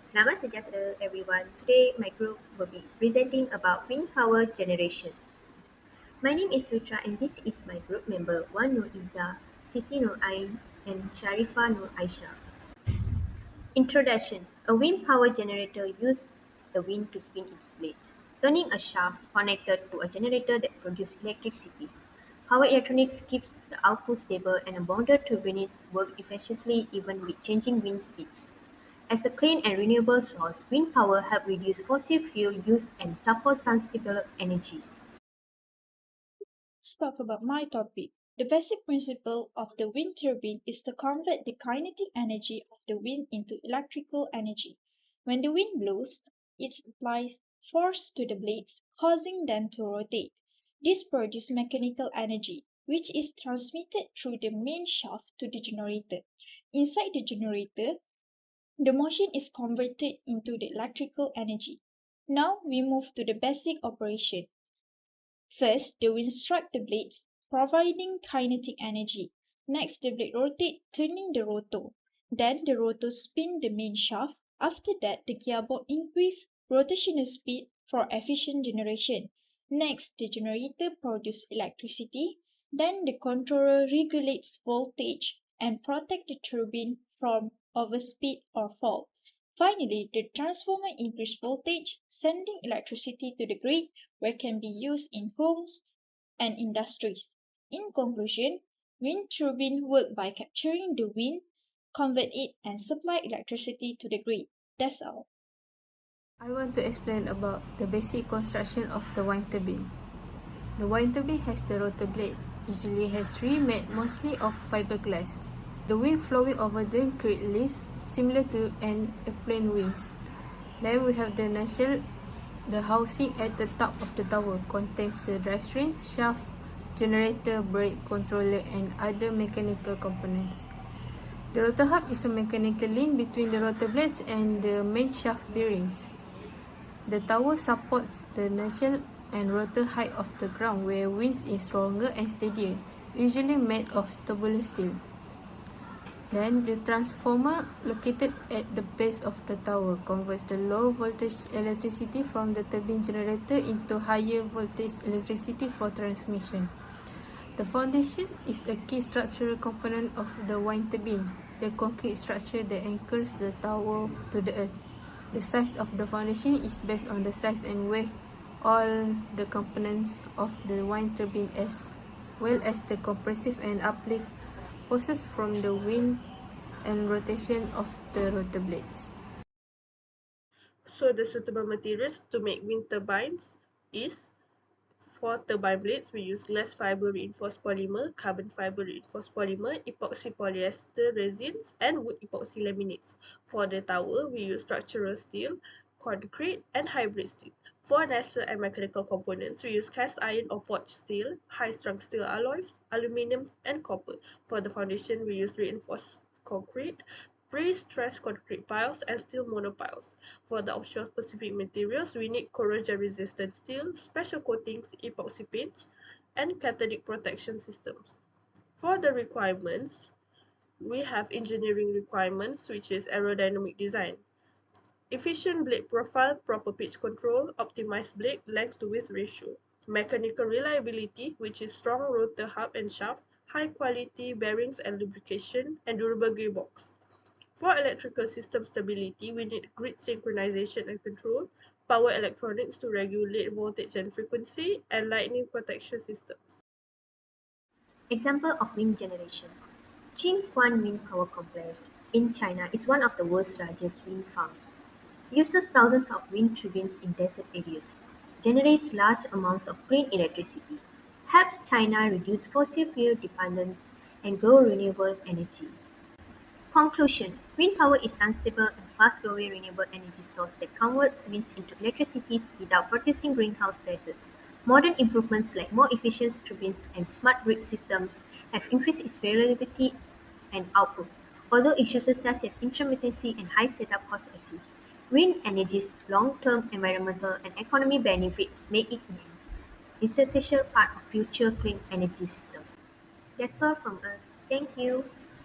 Selamat sejahtera everyone. Today my group will be presenting about wind power generation. My name is SUVITRA and this is my group member Wan IZZAH, SITI NURULAIN and SYARIFAH NURAISYAH. Introduction. A wind power generator uses the wind to spin its blades, turning a shaft connected to a generator that produces electricity. Power electronics keeps the output stable and bounded turbines work efficiently even with changing wind speeds. As a clean and renewable source, wind power helps reduce fossil fuel use and support sustainable energy. Let's talk about my topic. The basic principle of the wind turbine is to convert the kinetic energy of the wind into electrical energy. When the wind blows, it applies force to the blades, causing them to rotate. This produces mechanical energy, which is transmitted through the main shaft to the generator. Inside the generator, the motion is converted into the electrical energy. Now we move to the basic operation. First, the wind strikes the blades, providing kinetic energy. Next, the blade rotates, turning the rotor. Then the rotor spins the main shaft. After that, the gearbox increases rotational speed for efficient generation. Next, the generator produces electricity. Then the controller regulates voltage and protects the turbine from overspeed or fault. Finally, the transformer increases voltage, sending electricity to the grid where it can be used in homes and industries. In conclusion, wind turbines work by capturing the wind, convert it, and supply electricity to the grid. That's all. I want to explain about the basic construction of the wind turbine. The wind turbine has the rotor blade, usually has three made mostly of fiberglass. The wind flowing over them creates lift, similar to an airplane wings. Then we have the nacelle. The housing at the top of the tower contains the drivetrain, shaft, generator, brake controller, and other mechanical components. The rotor hub is a mechanical link between the rotor blades and the main shaft bearings. The tower supports the nacelle and rotor height of the ground where winds is stronger and steadier, usually made of tubular steel. Then the transformer located at the base of the tower converts the low voltage electricity from the turbine generator into higher voltage electricity for transmission. The foundation is a key structural component of the wind turbine, the concrete structure that anchors the tower to the earth. The size of the foundation is based on the size and weight all the components of the wind turbine as well as the compressive and uplift forces from the wind and rotation of the rotor blades. So the suitable materials to make wind turbines is for turbine blades, we use glass fiber reinforced polymer, carbon fiber reinforced polymer, epoxy polyester resins, and wood epoxy laminates. For the tower, we use structural steel, concrete, and hybrid steel. For nacelle and mechanical components, we use cast iron or forged steel, high-strung steel alloys, aluminum, and copper. For the foundation, we use reinforced concrete, pre-stressed concrete piles, and steel monopiles. For the offshore-specific materials, we need corrosion-resistant steel, special coatings, epoxy paints, and cathodic protection systems. For the requirements, we have engineering requirements, which is aerodynamic design, efficient blade profile, proper pitch control, optimized blade length to width ratio, mechanical reliability, which is strong rotor hub and shaft, high quality bearings and lubrication, and durable gearbox. For electrical system stability, we need grid synchronization and control, power electronics to regulate voltage and frequency, and lightning protection systems. Example of wind generation. Jinquan Wind Power Complex in China is one of the world's largest wind farms. Uses thousands of wind turbines in desert areas, generates large amounts of clean electricity, helps China reduce fossil fuel dependence and grow renewable energy. Conclusion: wind power is unstable and fast-growing renewable energy source that converts winds into electricity without producing greenhouse gases. Modern improvements like more efficient turbines and smart grid systems have increased its reliability and output, although issues such as intermittency and high setup costs persist. Wind energy's long-term environmental and economic benefits make it an essential part of future clean energy systems. That's all from us. Thank you.